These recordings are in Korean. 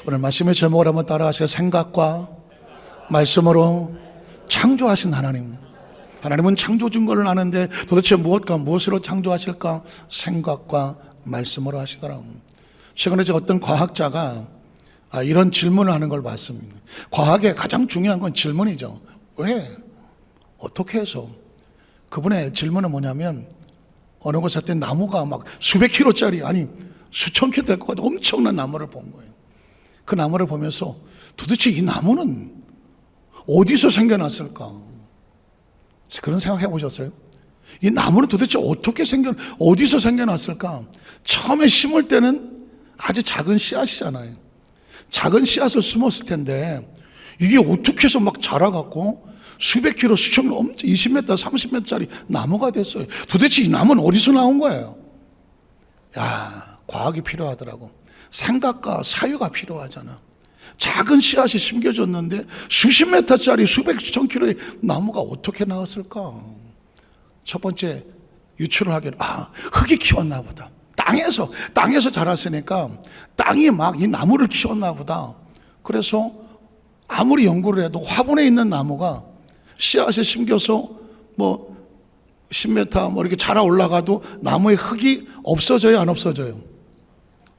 오늘 말씀의 제목을 한번 따라하세요. 생각과 말씀으로 창조하신 하나님. 하나님은 창조준 걸 아는데 도대체 무엇으로 창조하실까? 생각과 말씀으로 하시더라. 최근에 어떤 과학자가 이런 질문을 하는 걸 봤습니다. 과학의 가장 중요한 건 질문이죠. 왜? 어떻게 해서? 그분의 질문은 뭐냐면, 어느 곳에 나무가 막 수백 킬로짜리, 아니 수천 킬로 될 것 같은 엄청난 나무를 본 거예요. 그 나무를 보면서 도대체 이 나무는 어디서 생겨났을까? 그런 생각 해보셨어요? 이 나무는 도대체 어디서 생겨났을까? 처음에 심을 때는 아주 작은 씨앗이잖아요. 작은 씨앗을 심었을 텐데 이게 어떻게 해서 막 자라갖고 수백 킬로, 수천 킬로, 20m, 30m짜리 나무가 됐어요. 도대체 이 나무는 어디서 나온 거예요? 과학이 필요하더라고. 생각과 사유가 필요하잖아. 작은 씨앗이 심겨졌는데 수십 미터짜리 수백, 수천 킬로의 나무가 어떻게 나왔을까? 첫 번째 유추를 하기로, 흙이 키웠나 보다. 땅에서 자랐으니까 땅이 막 이 나무를 키웠나 보다. 그래서 아무리 연구를 해도 화분에 있는 나무가 씨앗에 심겨서 10m 이렇게 자라 올라가도 나무의 흙이 없어져요, 안 없어져요?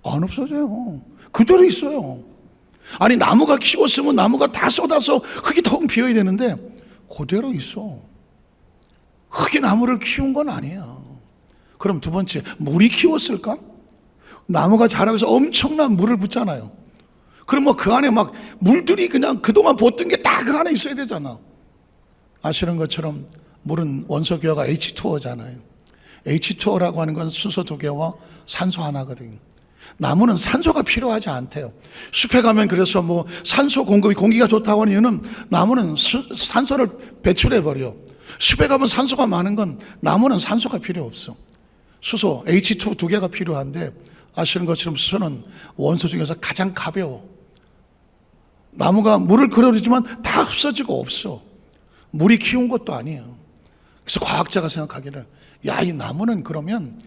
안 없어져요. 그대로 있어요. 아니, 나무가 키웠으면 나무가 다 쏟아서 흙이 텅 비어야 되는데 그대로 있어. 흙이 나무를 키운 건 아니야. 그럼 두 번째, 물이 키웠을까? 나무가 자라고 해서 엄청난 물을 붓잖아요. 그럼 그 안에 막 물들이 그냥 그동안 붓던 게 다 그 안에 있어야 되잖아. 아시는 것처럼 물은 원소 기호가 H2O잖아요. H2O라고 하는 건 수소 2개와 산소 하나거든요. 나무는 산소가 필요하지 않대요. 숲에 가면 그래서 산소 공급이, 공기가 좋다고 하는 이유는 나무는 산소를 배출해버려. 숲에 가면 산소가 많은 건 나무는 산소가 필요 없어. 수소 H2 2개가 필요한데, 아시는 것처럼 수소는 원소 중에서 가장 가벼워. 나무가 물을 끌어들이지만 다 흡수지가 없어. 물이 키운 것도 아니에요. 그래서 과학자가 생각하기를, 이 나무는 그러면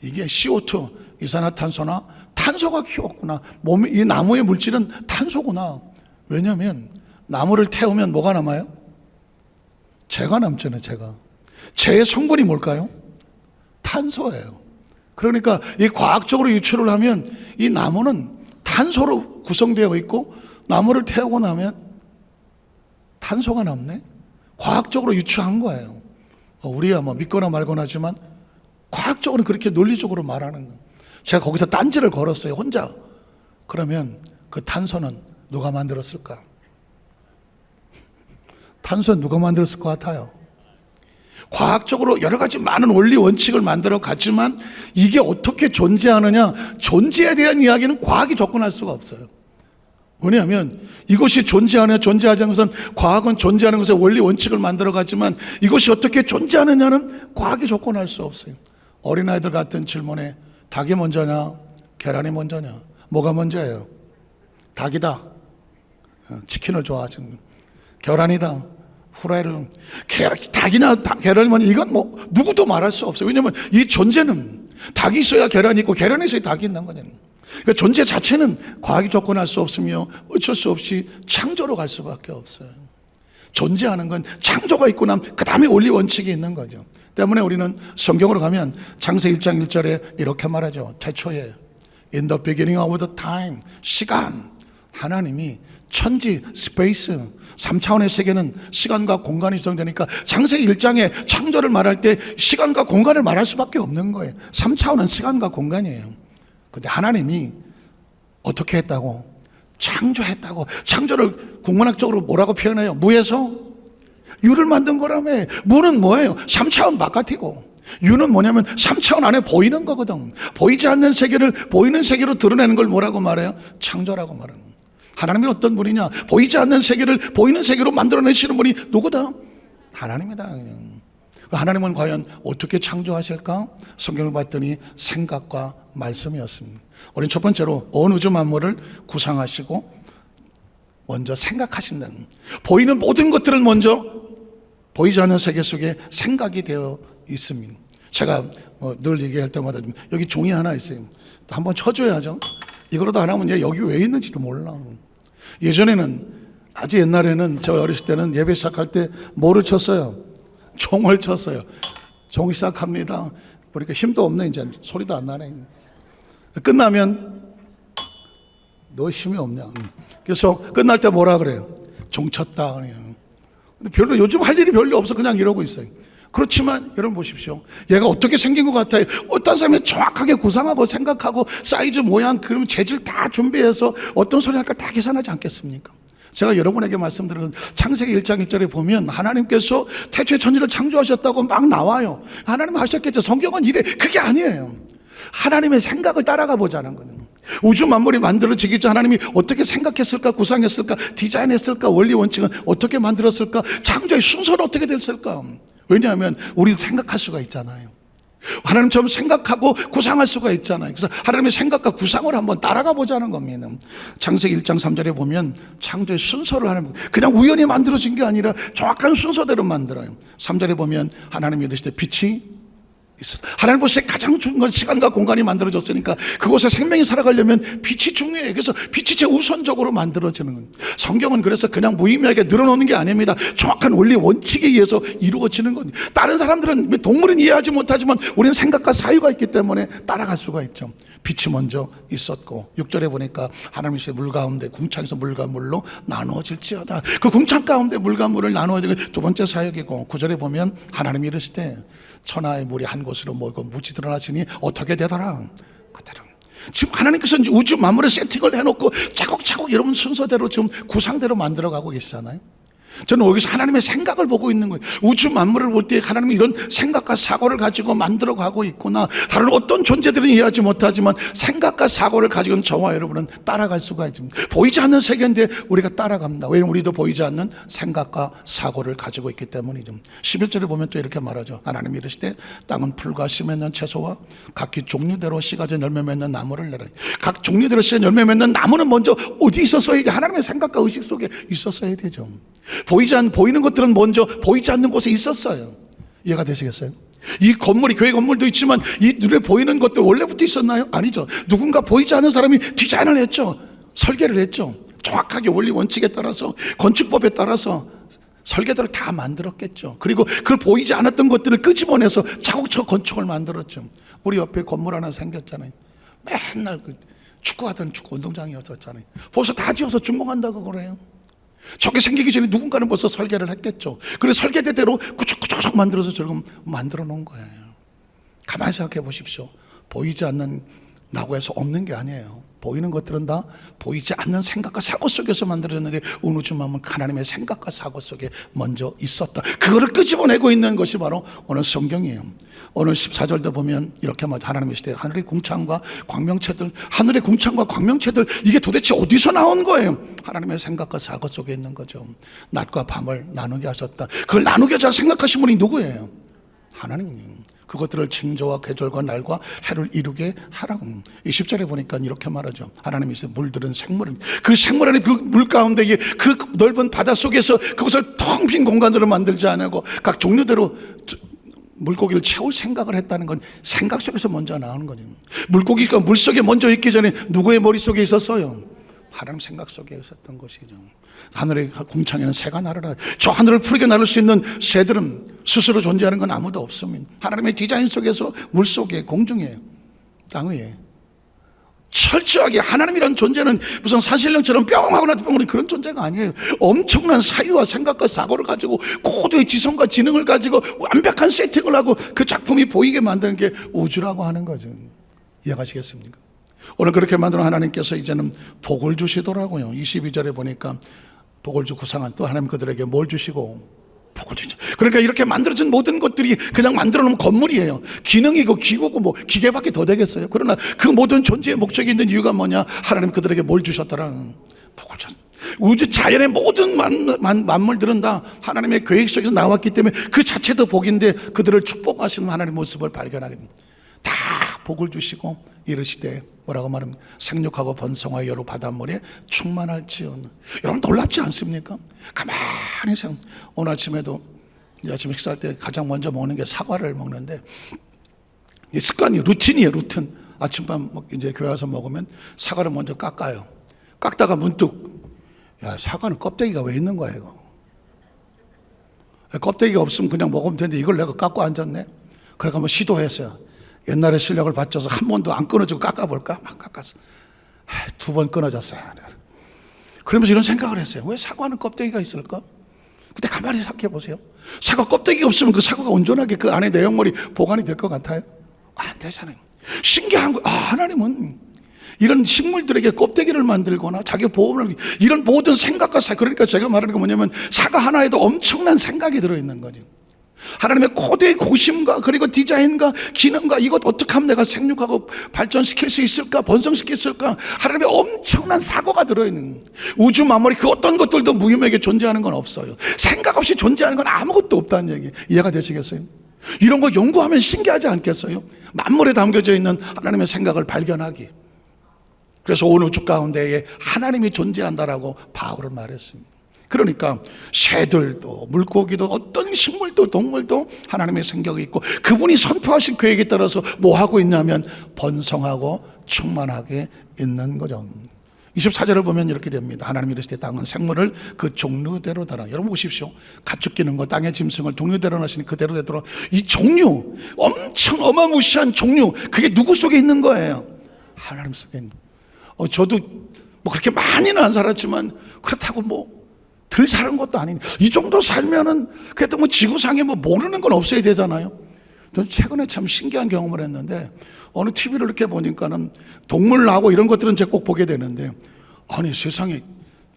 이게 CO2, 이산화탄소나 탄소가 키웠구나. 이 나무의 물질은 탄소구나. 왜냐하면 나무를 태우면 뭐가 남아요? 재가 남잖아요. 재의 성분이 뭘까요? 탄소예요. 그러니까 이 과학적으로 유추를 하면 이 나무는 탄소로 구성되어 있고, 나무를 태우고 나면 탄소가 남네. 과학적으로 유추한 거예요. 우리야 믿거나 말거나 하지만 과학적으로 그렇게 논리적으로 말하는 거예요. 제가 거기서 딴지를 걸었어요, 혼자. 그러면 그 탄소는 누가 만들었을까? 탄소는 누가 만들었을 것 같아요? 과학적으로 여러 가지 많은 원리 원칙을 만들어 갔지만 이게 어떻게 존재하느냐, 존재에 대한 이야기는 과학이 접근할 수가 없어요. 왜냐하면 이것이 존재하느냐 존재하지 않는 것은, 과학은 존재하는 것에 원리 원칙을 만들어 갔지만 이것이 어떻게 존재하느냐는 과학이 접근할 수 없어요. 어린아이들 같은 질문에 닭이 먼저냐 계란이 먼저냐, 뭐가 먼저예요? 닭이다. 치킨을 좋아하시는, 계란이다. 후라이를, 닭이나 계란이 먼저, 이건 누구도 말할 수 없어요. 왜냐하면 이 존재는 닭이 있어야 계란이 있고 계란이 있어야 닭이 있는 거잖아요. 그러니까 존재 자체는 과학이 접근할 수 없으며 어쩔 수 없이 창조로 갈 수밖에 없어요. 존재하는 건 창조가 있고 나면 그 다음에 원리 원칙이 있는 거죠. 때문에 우리는 성경으로 가면 창세 1장 1절에 이렇게 말하죠. 태초에 In the beginning of the time, 시간, 하나님이 천지, 스페이스, 3차원의 세계는 시간과 공간이 구성되니까 창세기 1장에 창조를 말할 때 시간과 공간을 말할 수밖에 없는 거예요. 3차원은 시간과 공간이에요. 근데 하나님이 어떻게 했다고? 창조했다고. 창조를 국문학적으로 뭐라고 표현해요? 무에서 유를 만든 거라며. 무는 뭐예요? 3차원 바깥이고, 유는 뭐냐면 3차원 안에 보이는 거거든. 보이지 않는 세계를 보이는 세계로 드러내는 걸 뭐라고 말해요? 창조라고 말해요. 하나님은 어떤 분이냐? 보이지 않는 세계를 보이는 세계로 만들어내시는 분이 누구다? 하나님이다. 하나님은 과연 어떻게 창조하실까? 성경을 봤더니 생각과 말씀이었습니다. 우리는 첫 번째로 온 우주 만물을 구상하시고 먼저 생각하신다는, 보이는 모든 것들은 먼저 보이지 않는 세계 속에 생각이 되어 있습니다. 제가 늘 얘기할 때마다 여기 종이 하나 있어요. 한번 쳐줘야죠. 이거라도 안 하면 얘 여기 왜 있는지도 몰라. 예전에는, 아주 옛날에는, 저 어렸을 때는 예배 시작할 때 뭐를 쳤어요? 종을 쳤어요. 종 시작합니다. 그러니까 힘도 없네, 이제 소리도 안 나네. 끝나면 너 힘이 없냐. 그래서 끝날 때 뭐라 그래요? 종 쳤다. 그냥. 근데 별로 요즘 할 일이 별로 없어. 그냥 이러고 있어요. 그렇지만 여러분 보십시오. 얘가 어떻게 생긴 것 같아요? 어떤 사람이 정확하게 구상하고 생각하고 사이즈, 모양, 그림, 재질 다 준비해서 어떤 소리 할까 다 계산하지 않겠습니까? 제가 여러분에게 말씀드린 창세기 1장 1절에 보면 하나님께서 태초에 천지를 창조하셨다고 막 나와요. 하나님 하셨겠죠. 성경은 이래. 그게 아니에요. 하나님의 생각을 따라가 보자는 거예요. 우주 만물이 만들어지기 전 하나님이 어떻게 생각했을까, 구상했을까, 디자인했을까, 원리 원칙은 어떻게 만들었을까, 창조의 순서는 어떻게 됐을까. 왜냐하면 우리는 생각할 수가 있잖아요. 하나님처럼 생각하고 구상할 수가 있잖아요. 그래서 하나님의 생각과 구상을 한번 따라가 보자는 겁니다. 창세기 1장 3절에 보면 창조의 순서를 하나님, 그냥 우연히 만들어진 게 아니라 정확한 순서대로 만들어요. 3절에 보면 하나님이 이르시되 빛이 있어. 하나님 보시기에 가장 중요한 건 시간과 공간이 만들어졌으니까 그곳에 생명이 살아가려면 빛이 중요해요. 그래서 빛이 제우선적으로 만들어지는 거예요. 성경은 그래서 그냥 무의미하게 늘어놓는 게 아닙니다. 정확한 원리 원칙에 의해서 이루어지는 거예요. 다른 사람들은, 동물은 이해하지 못하지만 우리는 생각과 사유가 있기 때문에 따라갈 수가 있죠. 빛이 먼저 있었고 6절에 보니까 하나님이 물 가운데 궁창에서 물과 물로 나누어질지어다. 그 궁창 가운데 물과 물을 나누어지는 두 번째 사역이고 9절에 보면 하나님이 이르시되 천하의 물이 한 곳으로 모이고 무지 드러나시니 어떻게 되더라. 그대로 지금 하나님께서 이제 우주 만물을 세팅을 해놓고 차곡차곡 여러분 순서대로 지금 구상대로 만들어가고 계시잖아요. 저는 여기서 하나님의 생각을 보고 있는 거예요. 우주 만물을 볼 때 하나님이 이런 생각과 사고를 가지고 만들어가고 있구나. 다른 어떤 존재들은 이해하지 못하지만 생각과 사고를 가지고는 저와 여러분은 따라갈 수가 있습니다. 보이지 않는 세계인데 우리가 따라갑니다. 왜냐하면 우리도 보이지 않는 생각과 사고를 가지고 있기 때문이죠. 11절에 보면 또 이렇게 말하죠. 하나님이 이르시되 땅은 풀과 씨 맺는 채소와 각기 종류대로 씨가 진 열매 맺는 나무를 내라. 각 종류대로 씨가 열매 맺는 나무는 먼저 어디 있었어야 돼? 하나님의 생각과 의식 속에 있었어야 되죠. 보이는 것들은 먼저 보이지 않는 곳에 있었어요. 이해가 되시겠어요? 이 건물이, 교회 건물도 있지만 이 눈에 보이는 것들 원래부터 있었나요? 아니죠. 누군가 보이지 않는 사람이 디자인을 했죠. 설계를 했죠. 정확하게 원리 원칙에 따라서, 건축법에 따라서 설계도를 다 만들었겠죠. 그리고 그 보이지 않았던 것들을 끄집어내서 차곡차곡 건축을 만들었죠. 우리 옆에 건물 하나 생겼잖아요. 맨날 축구하던 축구 운동장이었잖아요. 벌써 다 지어서 준공한다고 그래요. 저게 생기기 전에 누군가는 벌써 설계를 했겠죠. 그래서 설계대로 구석구석 만들어서 저렇게 만들어 놓은 거예요. 가만히 생각해 보십시오. 보이지 않는 나고에서 없는 게 아니에요. 보이는 것들은 다 보이지 않는 생각과 사고 속에서 만들어졌는데 우주 만물 하나님의 생각과 사고 속에 먼저 있었다. 그거를 끄집어내고 있는 것이 바로 오늘 성경이에요. 오늘 14절도 보면 이렇게 말하죠. 하나님의 시대 하늘의 궁창과 광명체들, 하늘의 궁창과 광명체들, 이게 도대체 어디서 나온 거예요? 하나님의 생각과 사고 속에 있는 거죠. 낮과 밤을 나누게 하셨다. 그걸 나누게 하자 생각하신 분이 누구예요? 하나님. 그것들을 징조와 계절과 날과 해를 이루게 하라고. 20절에 보니까 이렇게 말하죠. 하나님이 물들은 생물은, 그 생물 안에 그 물 가운데 그 넓은 바다 속에서 그것을 텅 빈 공간으로 만들지 않고 각 종류대로 물고기를 채울 생각을 했다는 건 생각 속에서 먼저 나오는 거죠. 물고기가 물속에 먼저 있기 전에 누구의 머릿속에 있었어요? 하나님 생각 속에 있었던 것이죠. 하늘의 궁창에는 새가 날아라. 저 하늘을 푸르게 나를 수 있는 새들은 스스로 존재하는 건 아무도 없습니다. 하나님의 디자인 속에서 물속에, 공중에, 땅 위에 철저하게 하나님이란 존재는 무슨 산신령처럼 뿅 하고 나도 뿅 하는 그런 존재가 아니에요. 엄청난 사유와 생각과 사고를 가지고 고도의 지성과 지능을 가지고 완벽한 세팅을 하고 그 작품이 보이게 만드는 게 우주라고 하는 거죠. 이해가시겠습니까? 오늘 그렇게 만든 하나님께서 이제는 복을 주시더라고요. 22절에 보니까 복을 주 구상한 또 하나님 그들에게 뭘 주시고 복을 주죠. 그러니까 이렇게 만들어진 모든 것들이 그냥 만들어 놓은 건물이에요. 기능이고 기구고 뭐 기계밖에 더 되겠어요. 그러나 그 모든 존재의 목적이 있는 이유가 뭐냐? 하나님 그들에게 뭘 주셨더라? 복을 주셨다. 우주 자연의 모든 만물들은 다 하나님의 계획 속에서 나왔기 때문에 그 자체도 복인데 그들을 축복하시는 하나님의 모습을 발견하게 됩니다. 다 복을 주시고 이르시되 뭐라고 말합니까? 생육하고 번성하여 여러 바닷물에 충만할지어다. 여러분 놀랍지 않습니까? 가만히 생각. 오늘 아침에도 아침 식사할 때 가장 먼저 먹는 게 사과를 먹는데 이 습관이 루틴이에요. 루틴. 아침밥 이제 교회 와서 먹으면 사과를 먼저 깎아요. 깎다가 문득 야, 사과는 껍데기가 왜 있는 거야 이거? 껍데기가 없으면 그냥 먹으면 되는데 이걸 내가 깎고 앉았네. 그래서 한번 시도했어요. 옛날에 실력을 받쳐서 한 번도 안 끊어지고 깎아볼까? 막 깎았어. 2번 끊어졌어요. 그러면서 이런 생각을 했어요. 왜 사과는 껍데기가 있을까? 근데 가만히 생각해 보세요. 사과 껍데기가 없으면 그 사과가 온전하게 그 안에 내용물이 보관이 될 것 같아요? 안 되잖아요. 신기한 거, 하나님은 이런 식물들에게 껍데기를 만들거나 자기 보호를, 이런 모든 생각과 그러니까 제가 말하는 게 뭐냐면 사과 하나에도 엄청난 생각이 들어있는 거죠. 하나님의 고대의 고심과 그리고 디자인과 기능과 이것 어떻게 하면 내가 생육하고 발전시킬 수 있을까, 번성시킬 수 있을까, 하나님의 엄청난 사고가 들어있는, 우주 만물이 그 어떤 것들도 무의미하게 존재하는 건 없어요. 생각 없이 존재하는 건 아무것도 없다는 얘기 이해가 되시겠어요? 이런 거 연구하면 신기하지 않겠어요? 만물에 담겨져 있는 하나님의 생각을 발견하기. 그래서 온 우주 가운데에 하나님이 존재한다라고 바울은 말했습니다. 그러니까 새들도 물고기도 어떤 식물도 동물도 하나님의 생각이 있고 그분이 선포하신 계획에 따라서 뭐 하고 있냐면 번성하고 충만하게 있는 거죠. 24절을 보면 이렇게 됩니다. 하나님이 이르시되 땅은 생물을 그 종류대로 달아. 여러분 보십시오. 가축 기는 거 땅의 짐승을 종류대로 하시니 그대로 되도록. 이 종류, 엄청 어마무시한 종류, 그게 누구 속에 있는 거예요? 하나님 속에 있는 거예요. 저도 뭐 그렇게 많이는 안 살았지만 그렇다고 뭐 덜 사는 것도 아닌데 이 정도 살면은 그래도 뭐 지구상에 뭐 모르는 건 없어야 되잖아요. 저는 최근에 참 신기한 경험을 했는데 어느 TV를 이렇게 보니까는 동물하고 이런 것들은 제가 꼭 보게 되는데 아니 세상에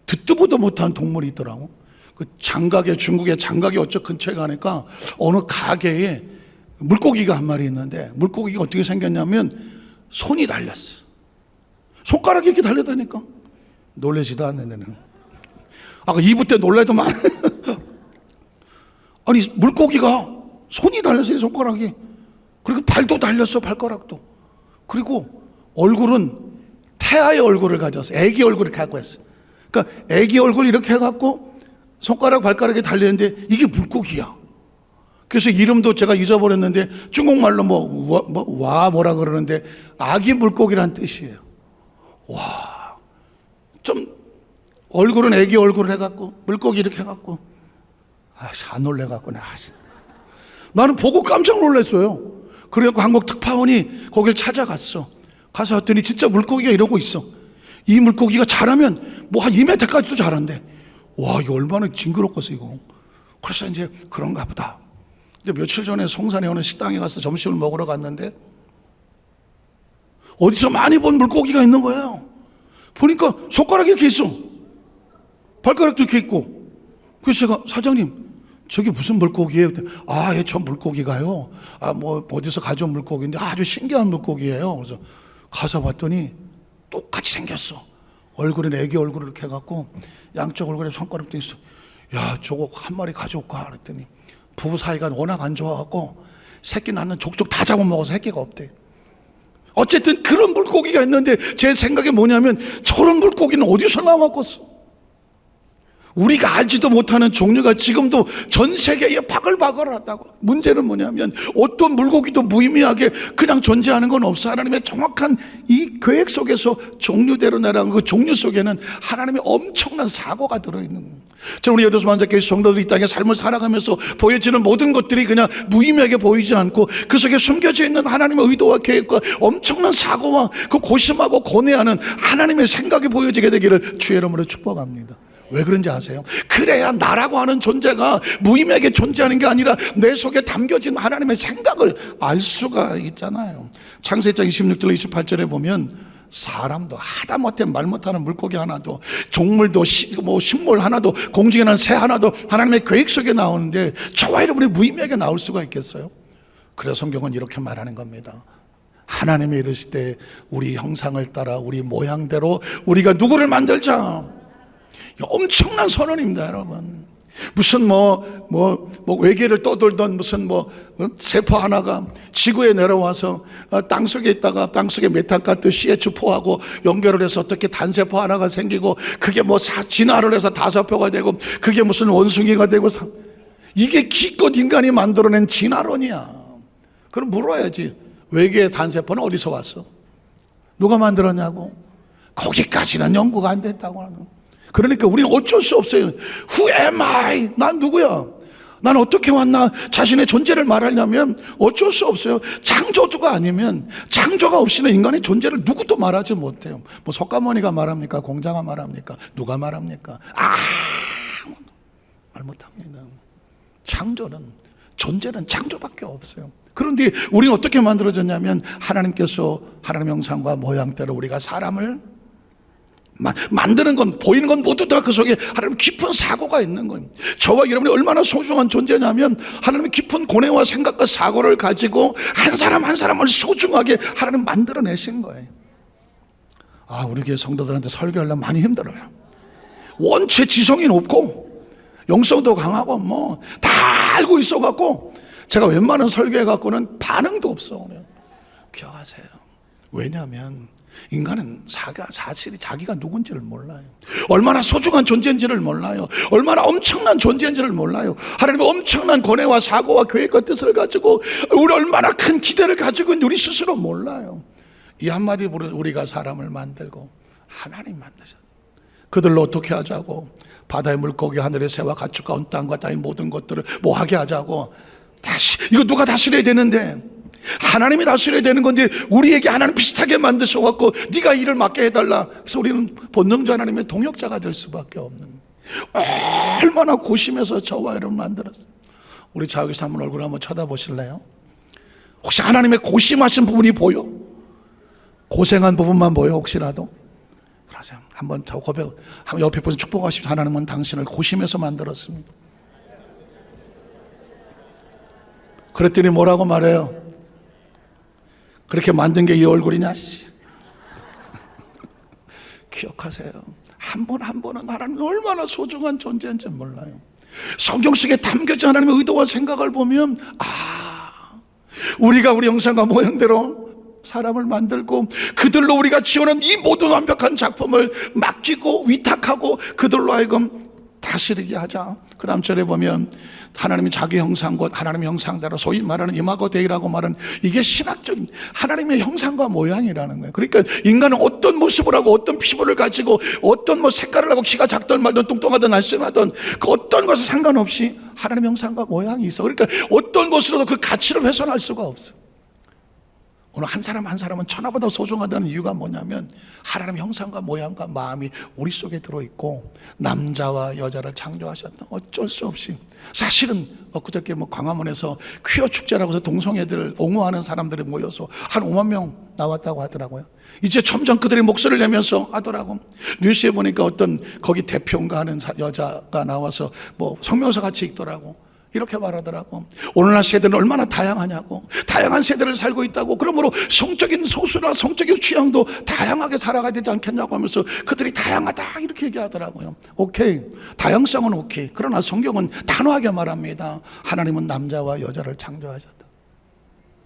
듣도 보도 못한 동물이 있더라고. 그 장각에 중국의 장각이 어쩌 근처에 가니까 어느 가게에 물고기가 한 마리 있는데 물고기가 어떻게 생겼냐면 손이 달렸어. 손가락이 이렇게 달렸다니까. 놀라지도 않는데는. 아까 2부 때 놀라더만. 아니 물고기가 손이 달렸어요. 손가락이. 그리고 발도 달렸어. 발가락도. 그리고 얼굴은 태아의 얼굴을 가져서 애기 얼굴을 갖고 했어. 그러니까 애기 얼굴 이렇게 해갖고 손가락 발가락에 달렸는데 이게 물고기야. 그래서 이름도 제가 잊어버렸는데 중국말로 뭐라 그러는데 아기 물고기란 뜻이에요. 와, 좀 얼굴은 애기 얼굴을 해갖고 물고기 이렇게 해갖고 안 놀래갖고 나는 보고 깜짝 놀랐어요. 그래갖고 한국 특파원이 거길 찾아갔어. 가서 봤더니 진짜 물고기가 이러고 있어. 이 물고기가 자라면 뭐 한 2m까지도 자란대. 와, 이거 얼마나 징그럽겠어 이거. 그래서 이제 그런가 보다. 이제 며칠 전에 송산에 어느 식당에 가서 점심을 먹으러 갔는데 어디서 많이 본 물고기가 있는 거예요. 보니까 손가락이 이렇게 있어. 발가락도 이렇게 있고. 그래서 제가 사장님 저게 무슨 물고기예요? 예, 저 물고기가요. 뭐 어디서 가져온 물고기인데 아주 신기한 물고기예요. 그래서 가서 봤더니 똑같이 생겼어. 얼굴은 애기 얼굴을 이렇게 해갖고 양쪽 얼굴에 손가락도 있어. 야, 저거 한 마리 가져올까? 그랬더니 부부 사이가 워낙 안 좋아갖고 새끼 낳는 족족 다 잡아먹어서 새끼가 없대. 어쨌든 그런 물고기가 있는데 제 생각에 뭐냐면 저런 물고기는 어디서 나왔겠어? 우리가 알지도 못하는 종류가 지금도 전 세계에 바글바글하다고. 문제는 뭐냐면 어떤 물고기도 무의미하게 그냥 존재하는 건 없어. 하나님의 정확한 이 계획 속에서 종류대로 나라는 그 종류 속에는 하나님의 엄청난 사고가 들어있는 거예요. 저는 우리 여도수 만자교회 성도들이 이 땅의 삶을 살아가면서 보여지는 모든 것들이 그냥 무의미하게 보이지 않고 그 속에 숨겨져 있는 하나님의 의도와 계획과 엄청난 사고와 그 고심하고 고뇌하는 하나님의 생각이 보여지게 되기를 주의 이름으로 축복합니다. 왜 그런지 아세요? 그래야 나라고 하는 존재가 무의미하게 존재하는 게 아니라 내 속에 담겨진 하나님의 생각을 알 수가 있잖아요. 창세기 26절 28절에 보면 사람도 하다못해 말 못하는 물고기 하나도 종물도 식물 하나도 공중에 난 새 하나도 하나님의 계획 속에 나오는데 저와 여러분이 무의미하게 나올 수가 있겠어요? 그래서 성경은 이렇게 말하는 겁니다. 하나님이 이르실 때 우리 형상을 따라 우리 모양대로 우리가 누구를 만들자. 엄청난 선언입니다, 여러분. 무슨 외계를 떠돌던 무슨 세포 하나가 지구에 내려와서 땅 속에 있다가 땅 속에 메탄가스 CH4하고 연결을 해서 어떻게 단세포 하나가 생기고 그게 진화를 해서 5표가 되고 그게 무슨 원숭이가 되고 이게 기껏 인간이 만들어낸 진화론이야. 그럼 물어야지. 외계의 단세포는 어디서 왔어? 누가 만들었냐고? 거기까지는 연구가 안 됐다고 하는. 그러니까 우리는 어쩔 수 없어요. Who am I? 난 누구야? 난 어떻게 왔나? 자신의 존재를 말하려면 어쩔 수 없어요. 창조주가 아니면, 창조가 없이는 인간의 존재를 누구도 말하지 못해요. 뭐 석가모니가 말합니까? 공자가 말합니까? 누가 말합니까? 말 못합니다. 창조는, 존재는 창조밖에 없어요. 그런데 우리는 어떻게 만들어졌냐면, 하나님께서 하나님 형상과 모양대로 우리가 사람을 만드는 건, 보이는 건 모두 다 그 속에 하나님 깊은 사고가 있는 거예요. 저와 여러분이 얼마나 소중한 존재냐면, 하나님의 깊은 고뇌와 생각과 사고를 가지고 한 사람 한 사람을 소중하게 하나님 만들어내신 거예요. 우리 교회 성도들한테 설교하려면 많이 힘들어요. 원체 지성이 높고 영성도 강하고 뭐 다 알고 있어갖고 제가 웬만한 설교해갖고는 반응도 없어. 기억하세요. 왜냐하면 인간은 사실이 자기가 누군지를 몰라요. 얼마나 소중한 존재인지를 몰라요. 얼마나 엄청난 존재인지를 몰라요. 하나님의 엄청난 고뇌와 사고와 계획과 뜻을 가지고 우리 얼마나 큰 기대를 가지고 있는지 우리 스스로 몰라요. 이 한마디 우리가 사람을 만들고 하나님 만드셨어요. 그들로 어떻게 하자고? 바다의 물고기, 하늘의 새와 가축과 온 땅과 땅의 모든 것들을 뭐 하게 하자고? 이거 누가 다스려야 되는데? 하나님이 다스려야 되는 건데 우리에게 하나님 비슷하게 만드셔갖고 네가 일을 맡게 해달라. 그래서 우리는 본능주 하나님의 동역자가 될 수밖에 없는, 얼마나 고심해서 저와 여러분 만들었어요. 우리 자기서 한번 얼굴 한번 쳐다보실래요? 혹시 하나님의 고심하신 부분이 보여? 고생한 부분만 보여 혹시라도? 그러세요. 한번 저 고백, 한번 옆에 보서 축복하십시오. 하나님은 당신을 고심해서 만들었습니다. 그랬더니 뭐라고 말해요? 그렇게 만든 게 이 얼굴이냐? 기억하세요. 한 번 한 번은 하나님이 얼마나 소중한 존재인지 몰라요. 성경 속에 담겨진 하나님의 의도와 생각을 보면 우리가 우리 형상과 모양대로 사람을 만들고 그들로 우리가 지어낸 이 모든 완벽한 작품을 맡기고 위탁하고 그들로 하여금 다스리게 하자. 그 다음 절에 보면 하나님이 자기 형상, 곧 하나님의 형상대로 소위 말하는 이마고 데이라고 말하는, 이게 신학적인 하나님의 형상과 모양이라는 거예요. 그러니까 인간은 어떤 모습을 하고 어떤 피부를 가지고 어떤 뭐 색깔을 하고 키가 작든 말든 뚱뚱하든 날씬하든 그 어떤 것에 상관없이 하나님의 형상과 모양이 있어. 그러니까 어떤 것으로도 그 가치를 훼손할 수가 없어. 오늘 한 사람 한 사람은 천하보다 소중하다는 이유가 뭐냐면 하나님의 형상과 모양과 마음이 우리 속에 들어있고 남자와 여자를 창조하셨다. 어쩔 수 없이. 사실은 엊그저께 광화문에서 퀴어 축제라고 해서 동성애들을 옹호하는 사람들이 모여서 한 5만 명 나왔다고 하더라고요. 이제 점점 그들이 목소리를 내면서 하더라고. 뉴스에 보니까 어떤 거기 대표인가 하는 여자가 나와서 뭐 성명서 같이 읽더라고. 이렇게 말하더라고. 오늘날 세대는 얼마나 다양하냐고, 다양한 세대를 살고 있다고, 그러므로 성적인 소수나 성적인 취향도 다양하게 살아가야 되지 않겠냐고 하면서 그들이 다양하다 이렇게 얘기하더라고요. 오케이, 다양성은 오케이. 그러나 성경은 단호하게 말합니다. 하나님은 남자와 여자를 창조하셨다.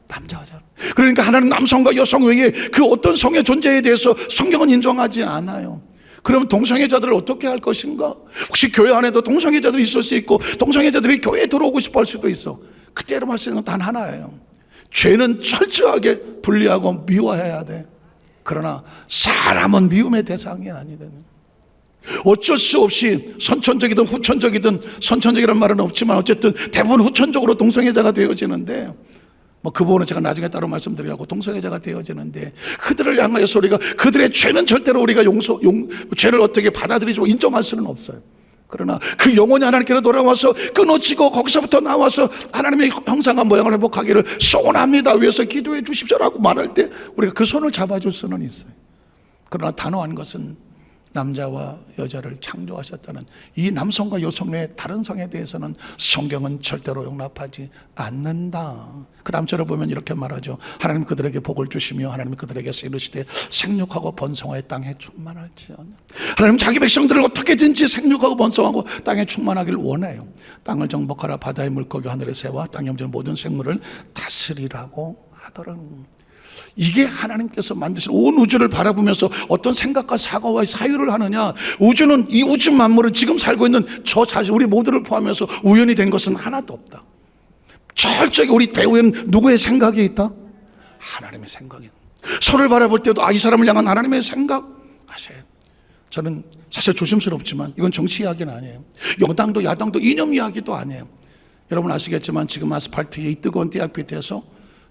남자와 여자. 그러니까 하나님 남성과 여성 외에 그 어떤 성의 존재에 대해서 성경은 인정하지 않아요. 그럼 동성애자들을 어떻게 할 것인가? 혹시 교회 안에도 동성애자들이 있을 수 있고 동성애자들이 교회에 들어오고 싶어 할 수도 있어. 그때로 할 수 있는 건 단 하나예요. 죄는 철저하게 분리하고 미워해야 돼. 그러나 사람은 미움의 대상이 아니거든요. 어쩔 수 없이 선천적이든 후천적이든, 선천적이라는 말은 없지만 어쨌든 대부분 후천적으로 동성애자가 되어지는데, 그 부분은 제가 나중에 따로 말씀드리려고, 동성애자가 되어지는데 그들을 향하여서 우리가 그들의 죄는 절대로 우리가 죄를 어떻게 받아들이고 인정할 수는 없어요. 그러나 그 영혼이 하나님께로 돌아와서 끊어지고 거기서부터 나와서 하나님의 형상과 모양을 회복하기를 소원합니다. 위해서 기도해 주십시오라고 말할 때 우리가 그 손을 잡아줄 수는 있어요. 그러나 단호한 것은 남자와 여자를 창조하셨다는 이 남성과 여성 외에 다른 성에 대해서는 성경은 절대로 용납하지 않는다. 그 다음 절을 보면 이렇게 말하죠. 하나님 그들에게 복을 주시며 하나님 그들에게 이르시되 생육하고 번성하여 땅에 충만할지어다. 하나님 자기 백성들을 어떻게든지 생육하고 번성하고 땅에 충만하기를 원해요. 땅을 정복하라. 바다의 물고기 하늘의 새와 땅에 움직이는 모든 생물을 다스리라고 하더라고요. 이게 하나님께서 만드신 온 우주를 바라보면서 어떤 생각과 사고와 사유를 하느냐. 우주는, 이 우주 만물을 지금 살고 있는 저 자신, 우리 모두를 포함해서 우연히 된 것은 하나도 없다. 철저히 우리 배우에는 누구의 생각이 있다? 하나님의 생각이. 서로를 바라볼 때도 이 사람을 향한 하나님의 생각하세요. 저는 사실 조심스럽지만 이건 정치 이야기는 아니에요. 여당도 야당도 이념 이야기도 아니에요. 여러분 아시겠지만 지금 아스팔트에 이 뜨거운 대학빛에서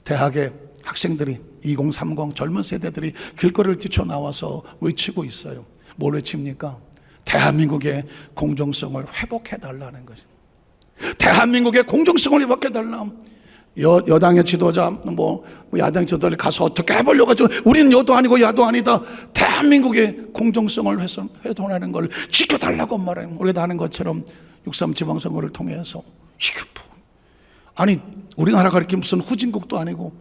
대학의 학생들이 2030 젊은 세대들이 길거리를 뛰쳐나와서 외치고 있어요. 뭘 외칩니까? 대한민국의 공정성을 회복해달라는 것입니다. 대한민국의 공정성을 회복해달라. 여당의 지도자, 야당의 지도자를 가서 어떻게 해보려고 하죠. 우리는 여도 아니고 야도 아니다. 대한민국의 공정성을 훼손하는 걸 지켜달라고 말해요. 우리가 하는 것처럼 6.3 지방선거를 통해서 아니 우리나라가 이렇게 무슨 후진국도 아니고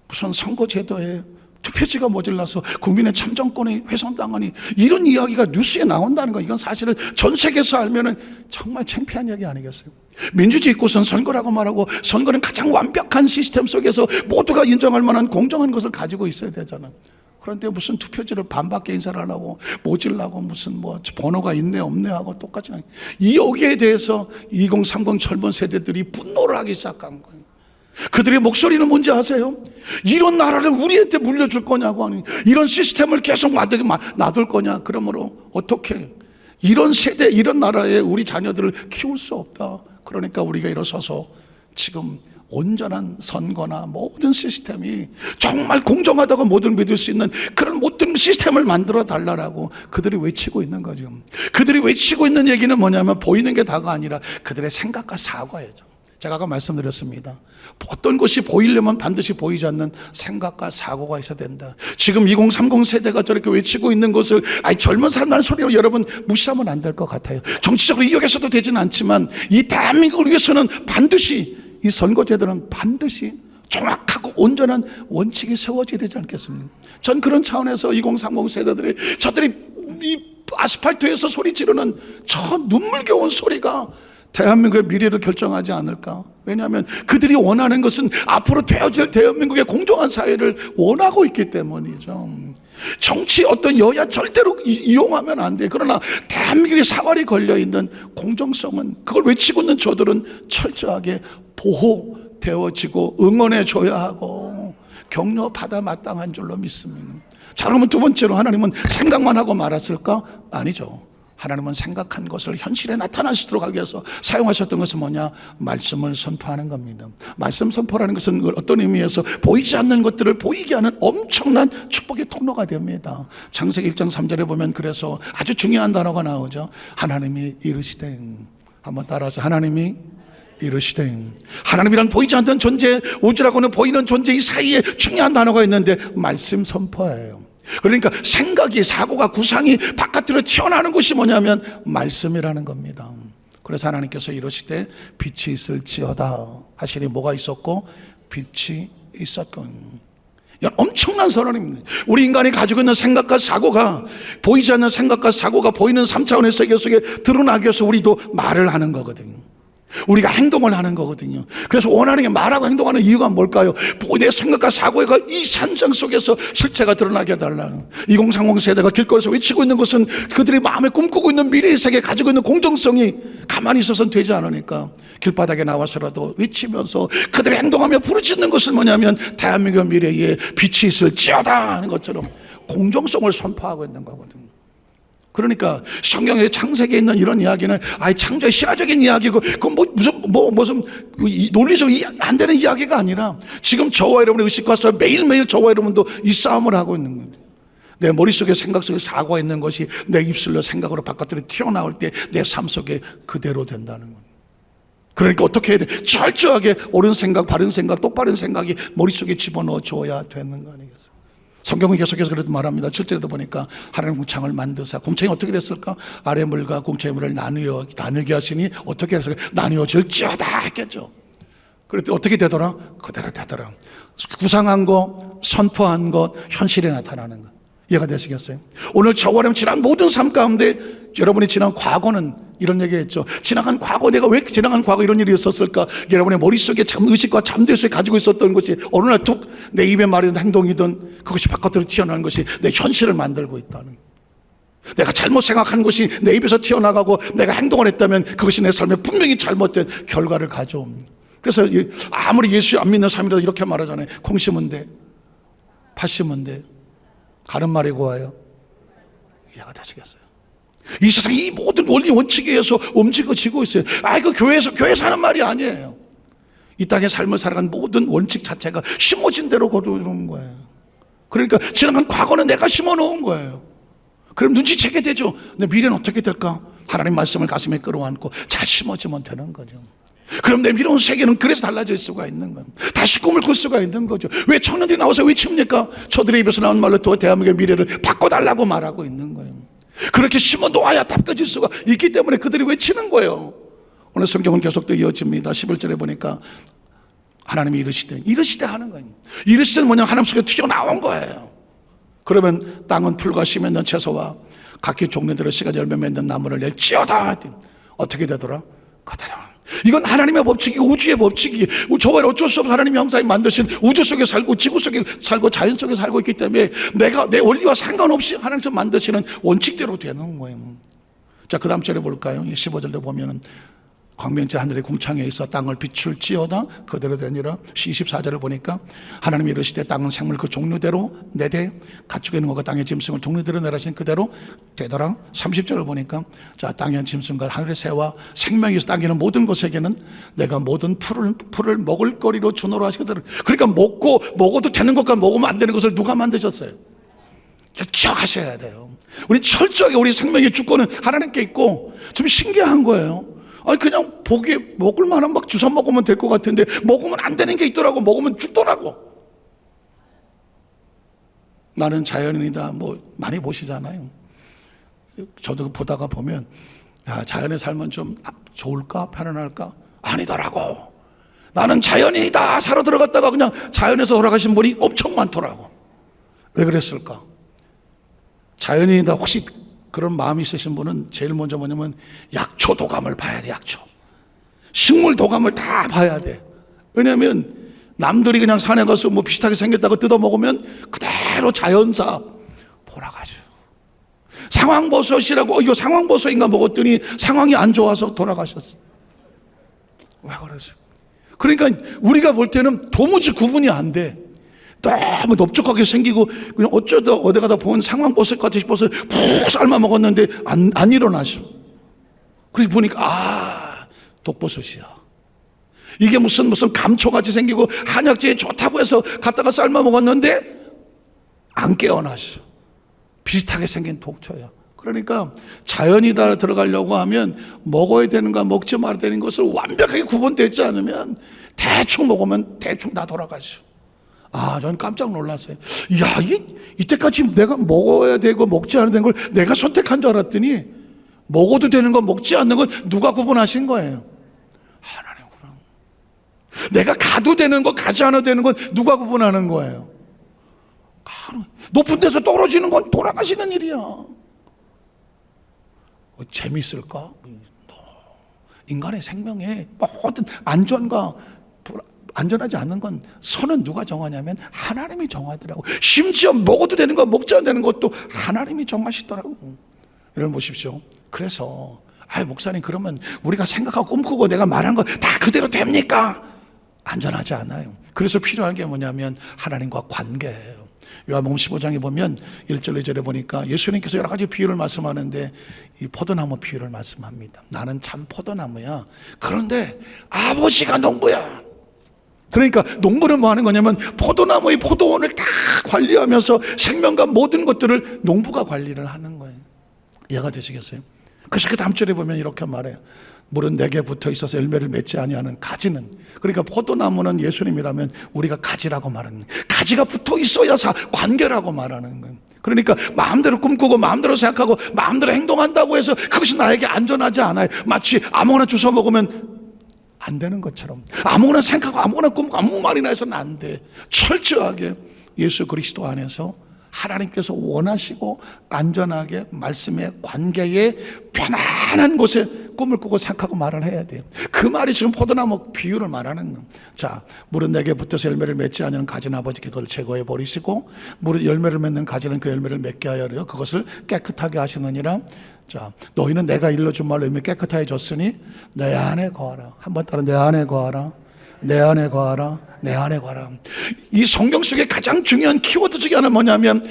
무슨 선거제도에 투표지가 모자라서 국민의 참정권이 훼손당하니 이런 이야기가 뉴스에 나온다는 거, 이건 사실은 전 세계에서 알면은 정말 창피한 이야기 아니겠어요? 민주주의 있고선 선거라고 말하고, 선거는 가장 완벽한 시스템 속에서 모두가 인정할 만한 공정한 것을 가지고 있어야 되잖아. 그런데 무슨 투표지를 반밖에 인사를 안 하고 모질라고 무슨 번호가 있네 없네 하고 똑같이, 이 여기에 대해서 2030 젊은 세대들이 분노를 하기 시작한 거예요. 그들의 목소리는 뭔지 아세요? 이런 나라를 우리한테 물려줄 거냐고, 아니 이런 시스템을 계속 놔둘 거냐. 그러므로 어떻게 이런 세대, 이런 나라에 우리 자녀들을 키울 수 없다. 그러니까 우리가 일어서서 지금 온전한 선거나 모든 시스템이 정말 공정하다고 모두 믿을 수 있는 그런 모든 시스템을 만들어 달라고 그들이 외치고 있는 거죠. 그들이 외치고 있는 얘기는 뭐냐면 보이는 게 다가 아니라 그들의 생각과 사고예요. 제가 아까 말씀드렸습니다. 어떤 것이 보이려면 반드시 보이지 않는 생각과 사고가 있어야 된다. 지금 2030 세대가 저렇게 외치고 있는 것을 젊은 사람들 소리로 여러분 무시하면 안 될 것 같아요. 정치적으로 이용해서도 되지는 않지만 이 대한민국을 위해서는 반드시 이 선거제도는 반드시 정확하고 온전한 원칙이 세워져야 되지 않겠습니까? 전 그런 차원에서 2030 세대들이 저들이 이 아스팔트에서 소리 지르는 저 눈물겨운 소리가 대한민국의 미래를 결정하지 않을까? 왜냐하면 그들이 원하는 것은 앞으로 되어질 대한민국의 공정한 사회를 원하고 있기 때문이죠. 정치 어떤 여야 절대로 이용하면 안 돼. 그러나 대한민국의 사활이 걸려있는 공정성은, 그걸 외치고 있는 저들은 철저하게 보호되어지고 응원해줘야 하고 격려받아 마땅한 줄로 믿습니다. 자, 그러면 두 번째로 하나님은 생각만 하고 말았을까? 아니죠. 하나님은 생각한 것을 현실에 나타나시도록 하기 위해서 사용하셨던 것은 뭐냐? 말씀을 선포하는 겁니다. 말씀 선포라는 것은 어떤 의미에서 보이지 않는 것들을 보이게 하는 엄청난 축복의 통로가 됩니다. 창세기 1장 3절에 보면 그래서 아주 중요한 단어가 나오죠. 하나님이 이르시되, 한번 따라서 하나님이 이르시되. 하나님이란 보이지 않는 존재, 우주라고는 보이는 존재 이 사이에 중요한 단어가 있는데 말씀 선포예요. 그러니까 생각이, 사고가, 구상이 바깥으로 튀어나오는 것이 뭐냐면 말씀이라는 겁니다. 그래서 하나님께서 이러시되 빛이 있을지어다 하시니 뭐가 있었고? 빛이 있었고. 엄청난 선언입니다. 우리 인간이 가지고 있는 생각과 사고가, 보이지 않는 생각과 사고가 보이는 3차원의 세계 속에 드러나기 위해서 우리도 말을 하는 거거든요. 우리가 행동을 하는 거거든요. 그래서 원하는 게 말하고 행동하는 이유가 뭘까요? 내 생각과 사고가 이 산정 속에서 실체가 드러나게 해달라. 2030 세대가 길거리에서 외치고 있는 것은 그들이 마음에 꿈꾸고 있는 미래의 세계에 가지고 있는 공정성이 가만히 있어서는 되지 않으니까 길바닥에 나와서라도 외치면서 그들이 행동하며 부르짖는 것은 뭐냐면 대한민국 미래에 빛이 있을지어다 하는 것처럼 공정성을 선포하고 있는 거거든요. 그러니까 성경의 창세기에 있는 이런 이야기는 창조의 신화적인 이야기고, 그건 무슨 논리적으로 안 되는 이야기가 아니라 지금 저와 여러분의 의식과 서 매일매일 저와 여러분도 이 싸움을 하고 있는 거예요. 내 머릿속에 생각 속에 사고가 있는 것이 내 입술로 생각으로 바깥으로 튀어나올 때 내 삶 속에 그대로 된다는 거예요. 그러니까 어떻게 해야 돼? 철저하게 옳은 생각, 바른 생각, 똑바른 생각이 머릿속에 집어넣어 줘야 되는 거 아니겠어요? 성경은 계속해서 그래도 말합니다. 7절에도 보니까 하나님 궁창을 만드사, 궁창이 어떻게 됐을까? 아래 물과 궁창의 물을 나누게 하시니 어떻게 해서 나누어질지어다 했겠죠. 그랬더니 어떻게 되더라? 그대로 되더라. 구상한 것, 선포한 것, 현실에 나타나는 것. 이해가 되시겠어요? 오늘 저와 여러분 지난 모든 삶 가운데 여러분이 지난 과거는 이런 얘기했죠. 지나간 과거, 내가 왜 지나간 과거 이런 일이 있었을까? 여러분의 머릿속에 의식과 잠들 속에 가지고 있었던 것이 어느 날 툭 내 입에 말이든 행동이든 그것이 바깥으로 튀어나오는 것이 내 현실을 만들고 있다는, 내가 잘못 생각한 것이 내 입에서 튀어나가고 내가 행동을 했다면 그것이 내 삶에 분명히 잘못된 결과를 가져옵니다. 그래서 아무리 예수 안 믿는 사람이라도 이렇게 말하잖아요. 콩 심은 데 팥 심은데 가는 말이 고와요. 이해가 되시겠어요? 이 세상에 이 모든 원리 원칙에 의해서 움직여지고 있어요. 그 교회에서 하는 말이 아니에요. 이 땅의 삶을 살아간 모든 원칙 자체가 심어진 대로 거두는 거예요. 그러니까 지나간 과거는 내가 심어놓은 거예요. 그럼 눈치채게 되죠. 내 미래는 어떻게 될까? 하나님 말씀을 가슴에 끌어안고 잘 심어지면 되는 거죠. 그럼 내 미래의 세계는 그래서 달라질 수가 있는 거예요. 다시 꿈을 꿀 수가 있는 거죠. 왜 청년들이 나와서 외칩니까? 저들의 입에서 나온 말로 또 대한민국의 미래를 바꿔달라고 말하고 있는 거예요. 그렇게 심어 놓아야 닦아질 수가 있기 때문에 그들이 외치는 거예요. 오늘 성경은 계속되어 이어집니다. 11절에 보니까 하나님이 이르시되 하는 거예요. 이르시되는 뭐냐? 하나님 속에 튀어나온 거예요. 그러면 땅은 풀과 씨 맺는 채소와 각기 종류대로 씨가 열매 맺는 나무를 낼지어다. 어떻게 되더라? 그대로. 이건 하나님의 법칙이, 우주의 법칙이, 저와 어쩔 수 없이 하나님의 형상이 만드신 우주 속에 살고 지구 속에 살고 자연 속에 살고 있기 때문에 내가 내 원리와 상관없이 하나님께서 만드시는 원칙대로 되는 거예요. 자, 그 다음 절에 볼까요? 15절에 보면은 광명째 하늘의 궁창에 있어 땅을 비출지어다 그대로 되니라. 24절을 보니까 하나님이 이르시되 땅은 생물 그 종류대로 내되 가축의 능어가 땅의 짐승을 종류대로 내라신 그대로 되더라. 30절을 보니까 자, 땅의 짐승과 하늘의 새와 생명이 있어 땅에는 모든 것에게는 내가 모든 풀을 먹을 거리로 주노라 하시거든. 그러니까 먹어도 되는 것과 먹으면 안 되는 것을 누가 만드셨어요? 기억하셔야 돼요. 우리 철저하게 우리 생명의 주권은 하나님께 있고, 좀 신기한 거예요. 그냥 보기에 먹을 만한 막 주워 먹으면 될 것 같은데 먹으면 안 되는 게 있더라고. 먹으면 죽더라고. 나는 자연인이다 뭐 많이 보시잖아요. 저도 보다가 보면 자연의 삶은 좀 좋을까 편안할까? 아니더라고. 나는 자연인이다 살아 들어갔다가 그냥 자연에서 돌아가신 분이 엄청 많더라고. 왜 그랬을까? 자연인이다 혹시 그런 마음이 있으신 분은 제일 먼저 뭐냐면 약초 도감을 봐야 돼. 약초 식물 도감을 다 봐야 돼. 왜냐하면 남들이 그냥 산에 가서 뭐 비슷하게 생겼다고 뜯어 먹으면 그대로 자연사 돌아가죠. 상황버섯이라고 이거 상황버섯인가 먹었더니 상황이 안 좋아서 돌아가셨어. 왜 그러세요? 그러니까 우리가 볼 때는 도무지 구분이 안 돼. 너무 넓적하게 생기고 그냥 어쩌다 어디 가다 본 상황버섯같이 싶어서 푹 삶아 먹었는데 안 일어나죠. 그래서 보니까 독버섯이야. 이게 무슨 감초같이 생기고 한약재에 좋다고 해서 갖다가 삶아 먹었는데 안 깨어나죠. 비슷하게 생긴 독초야. 그러니까 자연이다 들어가려고 하면 먹어야 되는가 먹지 말아야 되는 것을 완벽하게 구분되지 않으면 대충 먹으면 대충 다 돌아가죠. 저는 깜짝 놀랐어요. 이때까지 내가 먹어야 되고 먹지 않아야 되는 걸 내가 선택한 줄 알았더니 먹어도 되는 거 먹지 않는 건 누가 구분하신 거예요? 하나님구나. 내가 가도 되는 거 가지 않아도 되는 건 누가 구분하는 거예요? 높은 데서 떨어지는 건 돌아가시는 일이야. 재밌을까? 인간의 생명에 모든 안전하지 않는 건 선은 누가 정하냐면 하나님이 정하더라고. 심지어 먹어도 되는 거 먹지 않는 것도 하나님이 정하시더라고. 여러분 보십시오. 그래서 목사님 그러면 우리가 생각하고 꿈꾸고 내가 말한 거 다 그대로 됩니까? 안전하지 않아요. 그래서 필요한 게 뭐냐면 하나님과 관계예요. 요한복음 15장에 보면 1절 2절에 보니까 예수님께서 여러 가지 비유를 말씀하는데 이 포도나무 비유를 말씀합니다. 나는 참 포도나무야. 그런데 아버지가 농부야. 그러니까 농부는 뭐 하는 거냐면 포도나무의 포도원을 다 관리하면서 생명과 모든 것들을 농부가 관리를 하는 거예요. 이해가 되시겠어요? 그래서 그 다음 절에 보면 이렇게 말해요. 물은 내게 붙어 있어서 열매를 맺지 아니하는 가지는, 그러니까 포도나무는 예수님이라면 우리가 가지라고 말하는 거예요. 가지가 붙어 있어야 관계라고 말하는 거예요. 그러니까 마음대로 꿈꾸고 마음대로 생각하고 마음대로 행동한다고 해서 그것이 나에게 안전하지 않아요. 마치 아무거나 주워 먹으면 안 되는 것처럼 아무거나 생각하고 아무거나 꿈꾸고 아무 말이나 해서는 안 돼. 철저하게 예수 그리스도 안에서 하나님께서 원하시고 안전하게 말씀의 관계에 편안한 곳에 꿈을 꾸고 생각하고 말을 해야 돼요. 그 말이 지금 포도나무 비유를 말하는 거예요. 자, 물은 내게 붙어서 열매를 맺지 않는 가지는 아버지께 그걸 제거해 버리시고 물은 열매를 맺는 가지는 그 열매를 맺게 하여 그것을 깨끗하게 하시느니라. 자, 너희는 내가 일러준 말로 이미 깨끗하게 졌으니 내 안에 거하라. 한번 따라 내 안에 거하라. 내 안에 거하라. 내 안에 거하라. 이 성경 속에 가장 중요한 키워드 중에 하나는 뭐냐면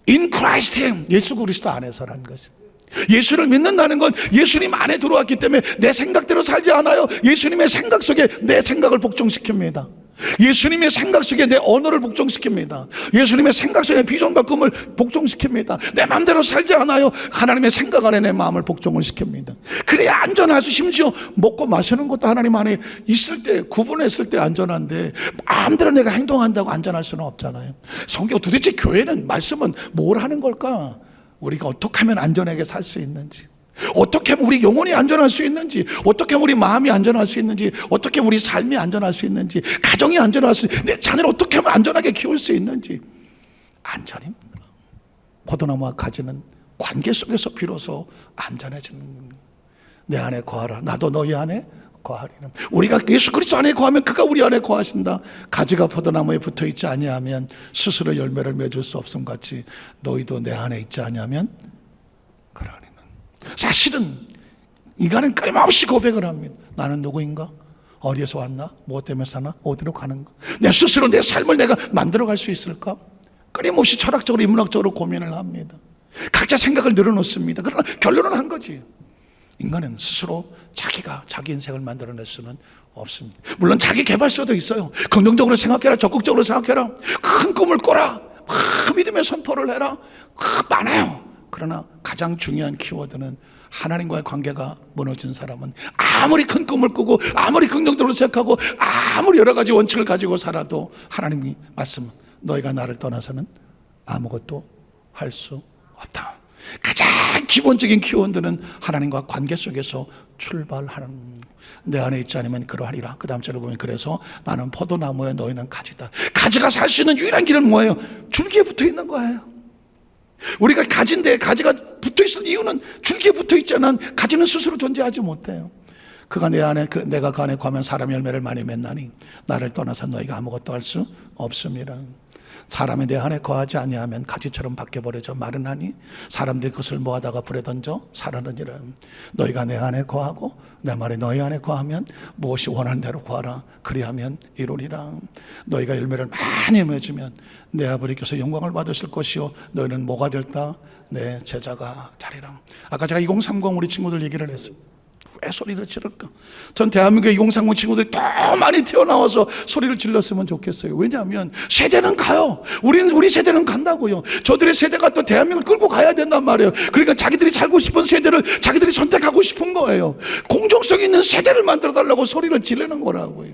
In Christ, 예수 그리스도 안에서라는 것이. 예수를 믿는다는 건 예수님 안에 들어왔기 때문에 내 생각대로 살지 않아요. 예수님의 생각 속에 내 생각을 복종시킵니다. 예수님의 생각 속에 내 언어를 복종시킵니다. 예수님의 생각 속에 비전과 꿈을 복종시킵니다. 내 마음대로 살지 않아요. 하나님의 생각 안에 내 마음을 복종을 시킵니다. 그래야 안전하죠. 심지어 먹고 마시는 것도 하나님 안에 있을 때, 구분했을 때 안전한데 마음대로 내가 행동한다고 안전할 수는 없잖아요. 성경 도대체 교회는, 말씀은 뭘 하는 걸까? 우리가 어떻게 하면 안전하게 살 수 있는지, 어떻게 하면 우리 영혼이 안전할 수 있는지, 어떻게 하면 우리 마음이 안전할 수 있는지, 어떻게 하면 우리 삶이 안전할 수 있는지, 가정이 안전할 수 있는지, 내 자녀를 어떻게 하면 안전하게 키울 수 있는지. 안전입니다. 포도나무와 가지는 관계 속에서 비로소 안전해지는 겁니다. 내 안에 거하라. 나도 너희 안에 거하리라. 우리가 예수 그리스도 안에 거하면 그가 우리 안에 거하신다. 가지가 포도나무에 붙어있지 아니하면 스스로 열매를 맺을 수 없음 같이 너희도 내 안에 있지 아니하면 그러리라. 사실은 인간은 끊임없이 고백을 합니다. 나는 누구인가? 어디에서 왔나? 무엇 때문에 사나? 어디로 가는가? 내 스스로 내 삶을 내가 만들어갈 수 있을까? 끊임없이 철학적으로 인문학적으로 고민을 합니다. 각자 생각을 늘어놓습니다. 그러나 결론은 한 거지. 인간은 스스로 자기가 자기 인생을 만들어낼 수는 없습니다. 물론 자기 개발서도 있어요. 긍정적으로 생각해라. 적극적으로 생각해라. 큰 꿈을 꿔라. 믿음의 선포를 해라. 많아요. 그러나 가장 중요한 키워드는 하나님과의 관계가 무너진 사람은 아무리 큰 꿈을 꾸고 아무리 긍정적으로 생각하고 아무리 여러 가지 원칙을 가지고 살아도 하나님이 말씀, 너희가 나를 떠나서는 아무것도 할 수 없다. 가장 기본적인 키워드는 하나님과 관계 속에서 출발하는, 내 안에 있지 않으면 그러하리라. 그 다음 절을 보면 그래서 나는 포도나무에 너희는 가지다. 가지가 살 수 있는 유일한 길은 뭐예요? 줄기에 붙어 있는 거예요. 우리가 가지인데 가지가 붙어 있을 이유는 줄기에 붙어 있지 않은 가지는 스스로 존재하지 못해요. 그가 내 안에, 내가 그 안에 거하면 사람 열매를 많이 맺나니 나를 떠나서 너희가 아무것도 할 수 없음이라. 사람이 내 안에 거하지 아니하면 가지처럼 바뀌어버려져 마르나니 사람들이 그것을 모아다가 불에 던져 사르느니라. 너희가 내 안에 거하고 내 말이 너희 안에 거하면 무엇이 원하는 대로 구하라. 그리하면 이루리라. 너희가 열매를 많이 맺으면 내 아버지께서 영광을 받으실 것이요 너희는 뭐가 될까? 내 제자가 되리라. 아까 제가 2030 우리 친구들 얘기를 했어요. 왜 소리를 지를까? 전 대한민국의 2030 친구들이 더 많이 튀어나와서 소리를 질렀으면 좋겠어요. 왜냐하면 세대는 가요. 우리 세대는 간다고요. 저들의 세대가 또 대한민국을 끌고 가야 된단 말이에요. 그러니까 자기들이 살고 싶은 세대를 자기들이 선택하고 싶은 거예요. 공정성 있는 세대를 만들어 달라고 소리를 지르는 거라고요.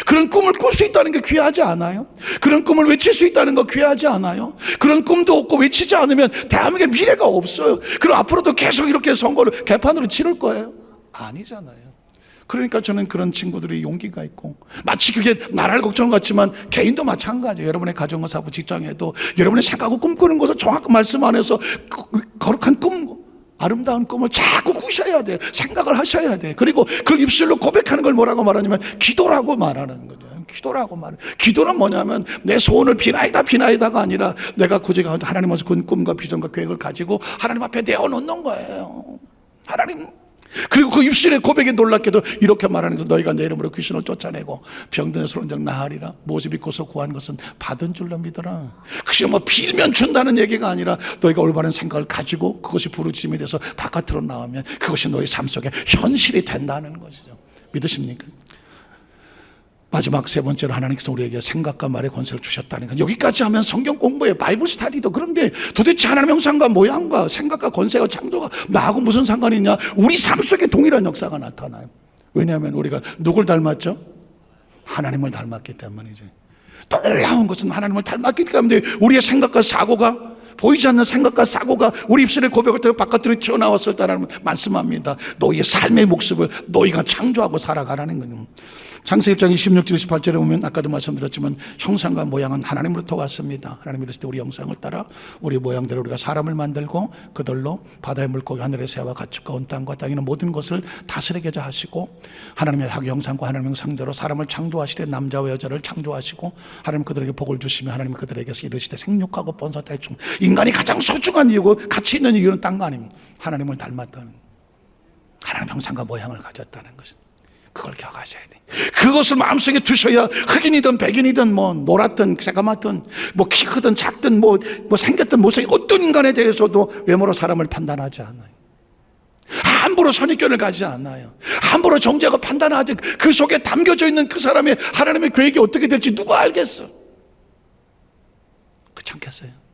그런 꿈을 꿀 수 있다는 게 귀하지 않아요? 그런 꿈을 외칠 수 있다는 거 귀하지 않아요? 그런 꿈도 없고 외치지 않으면 대한민국의 미래가 없어요. 그럼 앞으로도 계속 이렇게 선거를 개판으로 치를 거예요? 아니잖아요. 그러니까 저는 그런 친구들이 용기가 있고, 마치 그게 나라를 걱정 같지만 개인도 마찬가지예요. 여러분의 가정과 사부 직장에도 여러분의 생각하고 꿈꾸는 것을 정확한 말씀 안에서 거룩한 꿈, 아름다운 꿈을 자꾸 꾸셔야 돼요. 생각을 하셔야 돼요. 그리고 그걸 입술로 고백하는 걸 뭐라고 말하냐면 기도라고 말하는 거죠. 기도라고 말해요. 기도는 뭐냐면 내 소원을 비나이다가 아니라 내가 굳이 하나님 앞에서 그 꿈과 비전과 계획을 가지고 하나님 앞에 내어놓는 거예요. 하나님. 그리고 그 입술의 고백에 놀랍게도 이렇게 말하는 거죠. 너희가 내 이름으로 귀신을 쫓아내고 병든 소론장 나으리라. 무엇이 믿고서 구한 것은 받은 줄로 믿어라. 그것이 뭐 빌면 준다는 얘기가 아니라 너희가 올바른 생각을 가지고 그것이 부르짖음이 돼서 바깥으로 나오면 그것이 너희 삶 속에 현실이 된다는 것이죠. 믿으십니까? 마지막 세 번째로 하나님께서 우리에게 생각과 말의 권세를 주셨다는 것. 여기까지 하면 성경 공부에 바이블 스타디도. 그런데 도대체 하나님의 형상과 모양과 생각과 권세와 창조가 나하고 무슨 상관이 있냐? 우리 삶 속에 동일한 역사가 나타나요. 왜냐하면 우리가 누굴 닮았죠? 하나님을 닮았기 때문이죠. 놀라운 것은 하나님을 닮았기 때문에 우리의 생각과 사고가, 보이지 않는 생각과 사고가 우리 입술의 고백을 통해 바깥으로 튀어나왔을 때라는 말씀합니다. 너희의 삶의 모습을 너희가 창조하고 살아가라는 거예요. 창세기 1장 26절 28절에 보면 아까도 말씀드렸지만 형상과 모양은 하나님으로부터 왔습니다. 하나님이 이르실 때 우리 형상을 따라 우리 모양대로 우리가 사람을 만들고 그들로 바다의 물고기 하늘의 새와 가축과 온 땅과 땅에 있는 모든 것을 다스리게 하시고 하나님의 자기 형상과 하나님의 형상대로 사람을 창조하시되 남자와 여자를 창조하시고 하나님 그들에게 복을 주시며 하나님 그들에게서 이르시되 생육하고 번성하라. 인간이 가장 소중한 이유고 가치 있는 이유는 딴 거 아닙니다. 하나님을 닮았다는, 하나님 형상과 모양을 가졌다는 것입니다. 그걸 기억하셔야 돼. 그것을 마음속에 두셔야 흑인이든 백인이든 뭐 노랗든 새까맣든 뭐 키 크든 작든 뭐 생겼든 못생긴 어떤 인간에 대해서도 외모로 사람을 판단하지 않아요. 함부로 선입견을 가지지 않아요. 함부로 정죄하고 판단하지. 그 속에 담겨져 있는 그 사람의 하나님의 계획이 어떻게 될지 누가 알겠어? 그렇지 않겠어요?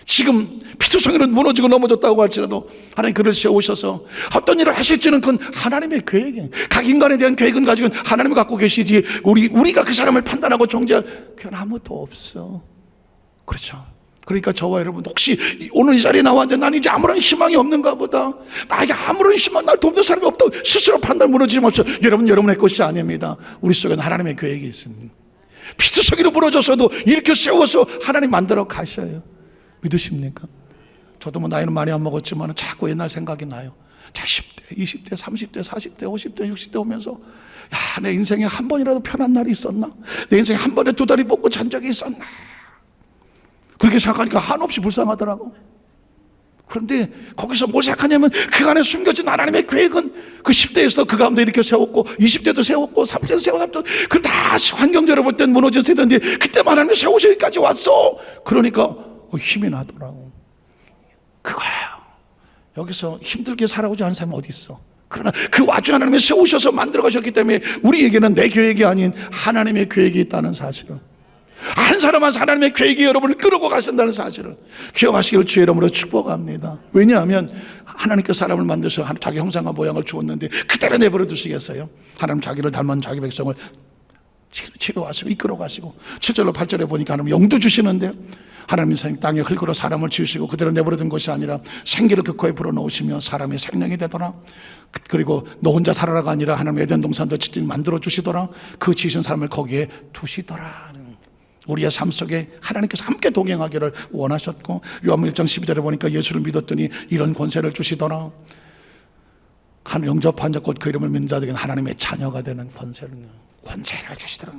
지금 피투성이로 무너지고 넘어졌다고 할지라도 하나님 그를 세우셔서 어떤 일을 하실지는 그건 하나님의 계획이에요. 각 인간에 대한 계획은 가지고 하나님이 갖고 계시지 우리가 그 사람을 판단하고 정죄할 그건 아무도 없어. 그렇죠? 그러니까 저와 여러분 혹시 오늘 이 자리에 나왔는데 난 이제 아무런 희망이 없는가 보다, 나에게 아무런 희망, 날 돕는 사람이 없다고 스스로 판단 무너지지 마세요. 여러분의 것이 아닙니다. 우리 속에는 하나님의 계획이 있습니다. 피투성이로 무너져서도 이렇게 세워서 하나님 만들어 가셔요. 믿으십니까? 저도 뭐 나이는 많이 안 먹었지만 자꾸 옛날 생각이 나요. 자, 10대, 20대, 30대, 40대, 50대, 60대 오면서 야, 내 인생에 한 번이라도 편한 날이 있었나? 내 인생에 한 번에 두 다리 뻗고 잔 적이 있었나? 그렇게 생각하니까 한없이 불쌍하더라고. 그런데 거기서 뭘 생각하냐면 그 안에 숨겨진 하나님의 계획은 그 10대에서도 그 가운데 이렇게 세웠고 20대도 세웠고 30대도 세웠고 그 다 환경적으로 볼 땐 무너진 세대인데 그때만 하나님 세우셔 여기까지 왔어. 그러니까 힘이 나더라고. 그거예요. 여기서 힘들게 살아오지 않은 사람이 어디 있어? 그러나 그 와중에 하나님이 세우셔서 만들어 가셨기 때문에 우리에게는 내 계획이 아닌 하나님의 계획이 있다는 사실을, 한 사람 한 하나님의 계획이 여러분을 끌고 가신다는 사실을 기억하시기를 주의 이름으로 축복합니다. 왜냐하면 하나님께서 사람을 만드셔 자기 형상과 모양을 주었는데 그대로 내버려 두시겠어요? 하나님 자기를 닮은 자기 백성을 치료하시고 이끌어 가시고 7절로 8절에 보니까 하나님 영도 주시는데 하나님이 땅에 흙으로 사람을 지으시고 그대로 내버려둔 것이 아니라 생기를 그 코에 불어넣으시며 사람이 생명이 되더라. 그리고 너 혼자 살아라가 아니라 하나님 에덴 동산도 직접 만들어 주시더라. 그 지으신 사람을 거기에 두시더라. 우리의 삶 속에 하나님께서 함께 동행하기를 원하셨고 요한복음 1장 12절에 보니까 예수를 믿었더니 이런 권세를 주시더라. 한 영접한 자 곧 그 이름을 믿는 자들에게는 하나님의 자녀가 되는 권세를 주시더라.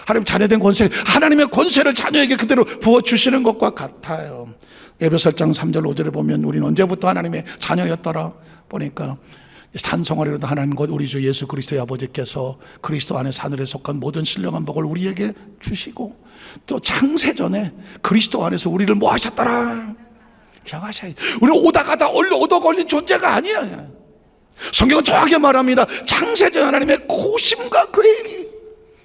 하나님 자녀된 권세, 하나님의 권세를 자녀에게 그대로 부어주시는 것과 같아요. 에베소 1장 3절 5절에 보면 우리는 언제부터 하나님의 자녀였더라 보니까 찬송하리로다 하나님 곧 우리 주 예수 그리스도의 아버지께서 그리스도 안에 하늘에 속한 모든 신령한 복을 우리에게 주시고 또 창세전에 그리스도 안에서 우리를 뭐 하셨더라. 기억하셔야 돼요. 우리는 오다 가다 얻어 걸린 존재가 아니야. 성경은 정확하게 말합니다. 창세전 하나님의 고심과 계획이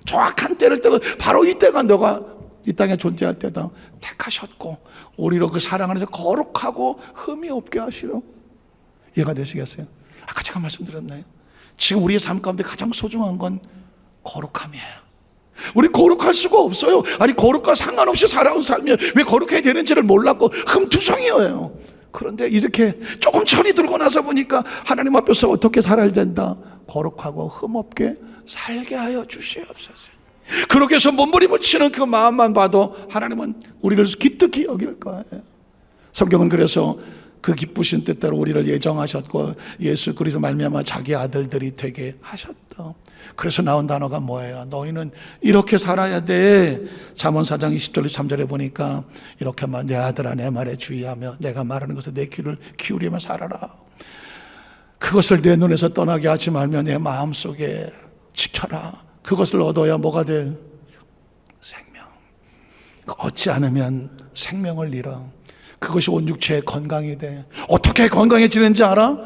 정확한 때를 때고 바로 이때가 너가 이 땅에 존재할 때다 택하셨고 우리로 그 사랑 안에서 거룩하고 흠이 없게 하시려. 이해가 되시겠어요? 아까 제가 말씀드렸나요? 지금 우리의 삶 가운데 가장 소중한 건 거룩함이에요. 우리 거룩할 수가 없어요. 아니 거룩과 상관없이 살아온 삶이 왜 거룩해야 되는지를 몰랐고 흠투성이에요. 그런데 이렇게 조금 철이 들고 나서 보니까 하나님 앞에서 어떻게 살아야 된다. 거룩하고 흠없게 살게 하여 주시옵소서. 그렇게 해서 몸부림을 치는 그 마음만 봐도 하나님은 우리를 기특히 여길 거예요. 성경은 그래서 그 기쁘신 뜻대로 우리를 예정하셨고 예수 그리스도 말미암아 자기 아들들이 되게 하셨다. 그래서 나온 단어가 뭐예요? 너희는 이렇게 살아야 돼. 잠언 4장 20절 3절에 보니까 이렇게 말, 내 아들아 내 말에 주의하며 내가 말하는 것에 내 귀를 기울이며 살아라. 그것을 내 눈에서 떠나게 하지 말며 내 마음속에 지켜라. 그것을 얻어야 뭐가 돼? 생명. 얻지 않으면 생명을 잃어. 그것이 온 육체의 건강이 돼. 어떻게 건강해지는지 알아?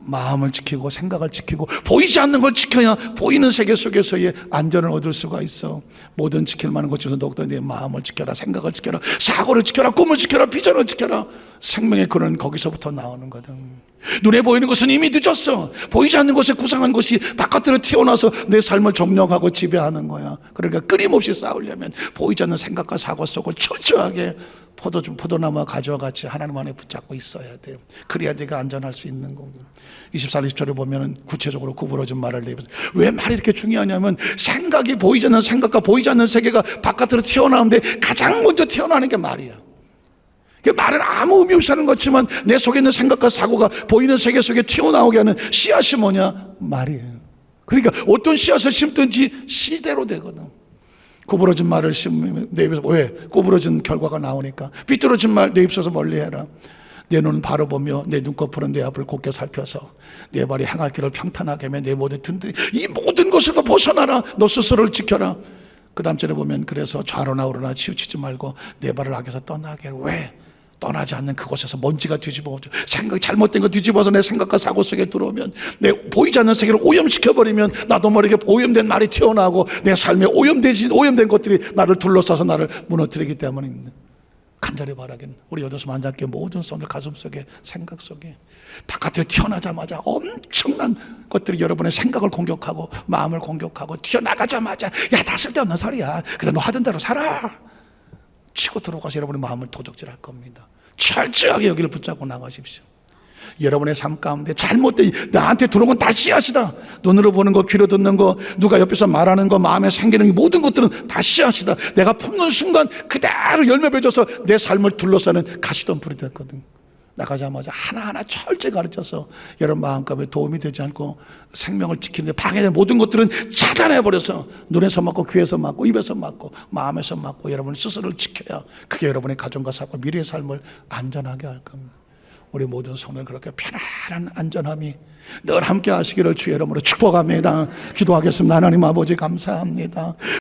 마음을 지키고 생각을 지키고 보이지 않는 걸 지켜야 보이는 세계 속에서의 안전을 얻을 수가 있어. 모든 지킬 만한 것 중에서 더욱더 내 마음을 지켜라, 생각을 지켜라, 사고를 지켜라, 꿈을 지켜라, 비전을 지켜라. 생명의 근원은 거기서부터 나오는 거든. 눈에 보이는 것은 이미 늦었어. 보이지 않는 것에 구상한 것이 바깥으로 튀어나와서 내 삶을 점령하고 지배하는 거야. 그러니까 끊임없이 싸우려면 보이지 않는 생각과 사고 속을 철저하게 포도나무와 가지와 같이 하나님 안에 붙잡고 있어야 돼요. 그래야 내가 안전할 수 있는 거고. 24절 20절에 보면 구체적으로 구부러진 말을 내면서 왜 말이 이렇게 중요하냐면 생각이 보이지 않는 생각과 보이지 않는 세계가 바깥으로 튀어나오는데 가장 먼저 튀어나오는 게 말이야. 그 말은 아무 의미 없이 하는 것지만 내 속에 있는 생각과 사고가 보이는 세계 속에 튀어나오게 하는 씨앗이 뭐냐? 말이에요. 그러니까 어떤 씨앗을 심든지 씨대로 되거든. 구부러진 말을 심으면 내 입에서 왜? 구부러진 결과가 나오니까. 삐뚤어진 말 내 입에서 멀리해라. 내 눈은 바로 보며 내 눈꺼풀은 내 앞을 곧게 살펴서 내 발이 행할 길을 평탄하게 하며 내 모든 든든 이 모든 것을 다 벗어나라. 너 스스로를 지켜라. 그 다음 절에 보면 그래서 좌로나 우로나 치우치지 말고 내 발을 악에서 떠나게 하라. 왜? 떠나지 않는 그곳에서 먼지가 뒤집어오죠. 생각이 잘못된 거 뒤집어서 내 생각과 사고 속에 들어오면 내 보이지 않는 세계를 오염시켜버리면 나도 모르게 오염된 날이 튀어나오고 내 삶에 오염된 것들이 나를 둘러싸서 나를 무너뜨리기 때문입니다. 간절히 바라기는 우리 여도서 만잡게 모든 손을 가슴 속에 생각 속에 바깥으로 튀어나자마자 엄청난 것들이 여러분의 생각을 공격하고 마음을 공격하고 튀어나가자마자 야 다 쓸데없는 소리야 그냥 너 하던 대로 살아 치고 들어가서 여러분의 마음을 도적질할 겁니다. 철저하게 여기를 붙잡고 나가십시오. 여러분의 삶 가운데 잘못된 나한테 들어온 건 다 씨앗이다. 눈으로 보는 거, 귀로 듣는 거, 누가 옆에서 말하는 거, 마음에 생기는 이 모든 것들은 다 씨앗이다. 내가 품는 순간 그대로 열매 맺어서 내 삶을 둘러싸는 가시덤불이 됐거든. 나가자마자 하나하나 철저히 가르쳐서 여러분 마음가짐에 도움이 되지 않고 생명을 지키는데 방해되는 모든 것들은 차단해버려서 눈에서 맞고 귀에서 맞고 입에서 맞고 마음에서 맞고 여러분 스스로를 지켜야 그게 여러분의 가정과 삶과 미래의 삶을 안전하게 할 겁니다. 우리 모든 손을 그렇게 편안한 안전함이 늘 함께 하시기를 주의 이름으로 축복합니다. 기도하겠습니다. 하나님 아버지 감사합니다.